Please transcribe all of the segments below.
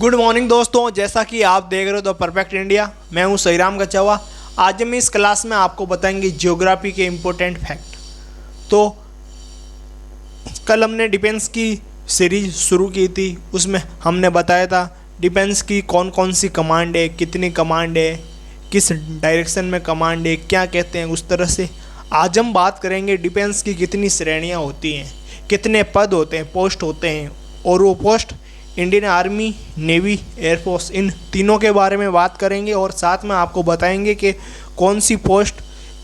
Good morning दोस्तों, जैसा कि आप देख रहे हो द परफेक्ट इंडिया। मैं हूं सईराम गचवा। आज हम इस क्लास में आपको बताएंगे ज्योग्राफी के इम्पोर्टेंट फैक्ट। तो कल हमने डिफेंस की सीरीज शुरू की थी, उसमें हमने बताया था डिफेंस की कौन कौन सी कमांड है, कितनी कमांड है, किस डायरेक्शन में कमांड है, क्या कहते हैं उस तरह से। आज हम बात करेंगे डिफेंस की कितनी श्रेणियाँ होती हैं, कितने पद होते हैं, पोस्ट होते हैं, और वो post Indian army, navy, air force, इन तीनों के बारे में बात करेंगे। और साथ में आपको बताएंगे कि कौन सी पोस्ट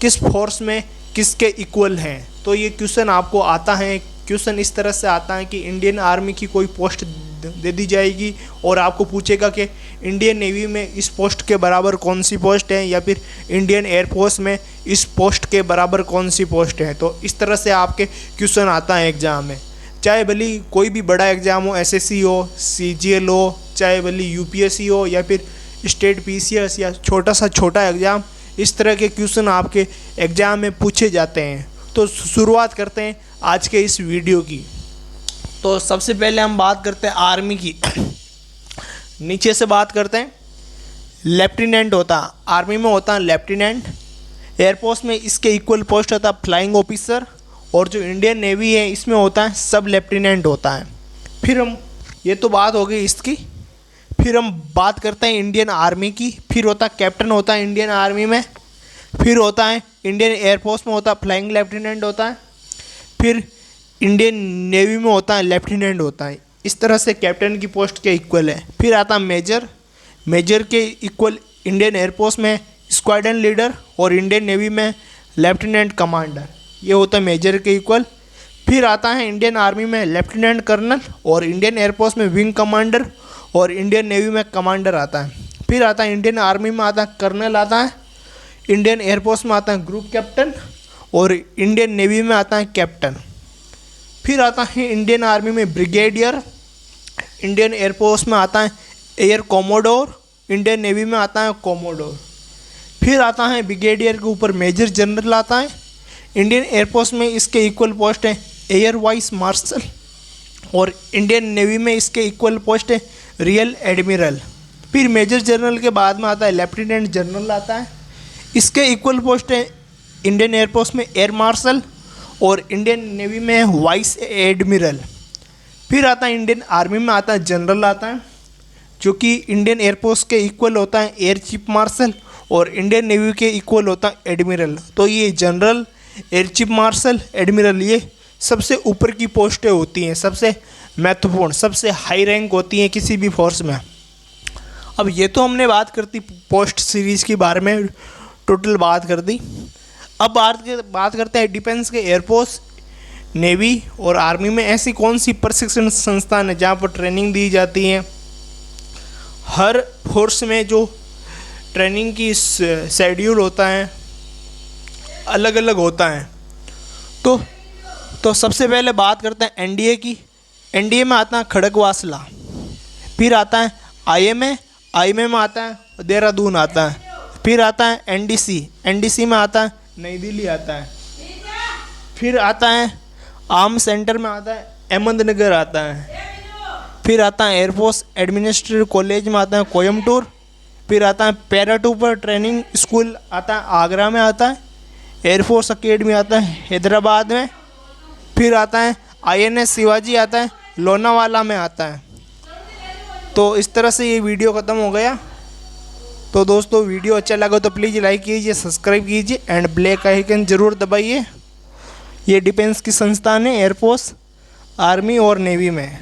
किस फोर्स में किसके इक्वल हैं। तो ये क्वेश्चन आपको आता है। क्वेश्चन इस तरह से आता है कि इंडियन आर्मी की कोई पोस्ट दे दी जाएगी और आपको पूछेगा कि इंडियन नेवी में इस पोस्ट के बराबर कौन सी पोस्ट है, या फिर इंडियन एयरफोर्स में इस पोस्ट के बराबर कौन सी पोस्ट है। तो इस तरह से आपके क्वेश्चन आता है एग्ज़ाम में, चाहे भले कोई भी बड़ा एग्ज़ाम हो, एसएससी हो, सीजीएल हो, चाहे भले यूपीएससी हो, या फिर स्टेट पीसीएस, या छोटा एग्ज़ाम, इस तरह के क्वेश्चन आपके एग्ज़ाम में पूछे जाते हैं। तो शुरुआत करते हैं आज के इस वीडियो की। तो सबसे पहले हम बात करते हैं आर्मी की। नीचे से बात करते हैं। लेफ्टिनेंट होता है, आर्मी में होता है लेफ्टिनेंट। एयरफोर्स में इसके इक्वल पोस्ट होता है फ्लाइंग ऑफिसर। और जो इंडियन नेवी है इसमें होता है सब लेफ्टिनेंट होता है। फिर हम, ये तो बात हो गई इसकी। फिर हम बात करते हैं इंडियन आर्मी की। फिर होता है कैप्टन होता है इंडियन आर्मी में। फिर होता है इंडियन एयरफोर्स में होता है फ्लाइंग लेफ्टिनेंट होता है। फिर इंडियन नेवी में होता है लेफ्टिनेंट होता है। इस तरह से कैप्टन की पोस्ट के इक्वल है। फिर आता है मेजर। मेजर के इक्वल इंडियन एयरफोर्स में स्क्वाड्रन लीडर, और इंडियन नेवी में लेफ्टिनेंट कमांडर। ये होता है मेजर के इक्वल। फिर आता है इंडियन आर्मी में लेफ्टिनेंट कर्नल, और इंडियन एयरफोर्स में विंग कमांडर, और इंडियन नेवी में कमांडर आता है। फिर आता है इंडियन आर्मी में आता है कर्नल आता है, इंडियन एयरफोर्स में आता है ग्रुप कैप्टन, और इंडियन नेवी में आता है कैप्टन। फिर आता है इंडियन आर्मी में ब्रिगेडियर, इंडियन एयरफोर्स में आता है एयर कोमोडोर, इंडियन नेवी में आता है कोमोडोर। फिर आता है ब्रिगेडियर के ऊपर मेजर जनरल आता है। इंडियन एयरफोर्स में इसके इक्वल पोस्ट है एयर वाइस मार्शल, और इंडियन नेवी में इसके इक्वल पोस्ट है रियल एडमिरल। फिर मेजर जनरल के बाद में आता है लेफ्टिनेंट जनरल आता है। इसके इक्वल पोस्ट है इंडियन एयरफोर्स में एयर मार्शल, और इंडियन नेवी में वाइस एडमिरल। फिर आता है इंडियन आर्मी में आता है जनरल आता है, जो कि इंडियन एयरफोर्स के इक्वल होता है एयर चीफ मार्शल, और इंडियन नेवी के इक्वल होता है एडमिरल। तो ये general, air chief marshal, admiral, ये सबसे ऊपर की पोस्टें होती हैं, सबसे महत्वपूर्ण, सबसे हाई रैंक होती हैं किसी भी फोर्स में। अब ये तो हमने बात करती पोस्ट सीरीज़ के बारे में, टोटल बात कर दी। अब बात करते हैं डिफेंस के। एयरफोर्स, नेवी और आर्मी में ऐसी कौन सी प्रशिक्षण संस्थान है जहाँ पर ट्रेनिंग दी जाती है। हर फोर्स में जो ट्रेनिंग की शेड्यूल होता है अलग अलग होता है। तो सबसे पहले बात करते हैं एनडीए की। एनडीए में आता है खड़गवासला। फिर आता है आईएमए, आईएमए में आता है देहरादून आता है। फिर आता है एनडीसी, एनडीसी में आता है नई दिल्ली आता है। फिर आता है आर्म सेंटर में आता है अहमदनगर आता है। फिर आता है एयरफोर्स एडमिनिस्ट्रेटिव कॉलेज में आता है कोयम्बटूर। फिर आता है पैराट्रूपर ट्रेनिंग स्कूल आता है आगरा में आता है। एयरफोर्स अकेडमी आता है हैदराबाद में। फिर आता है आईएनएस शिवाजी आता है लोनावाला में आता है। तो इस तरह से ये वीडियो ख़त्म हो गया। तो दोस्तों, वीडियो अच्छा लगा तो प्लीज़ लाइक कीजिए, सब्सक्राइब कीजिए, एंड ब्लैक आइकन ज़रूर दबाइए। ये डिफेंस की संस्थान है एयरफोर्स, आर्मी और नेवी में।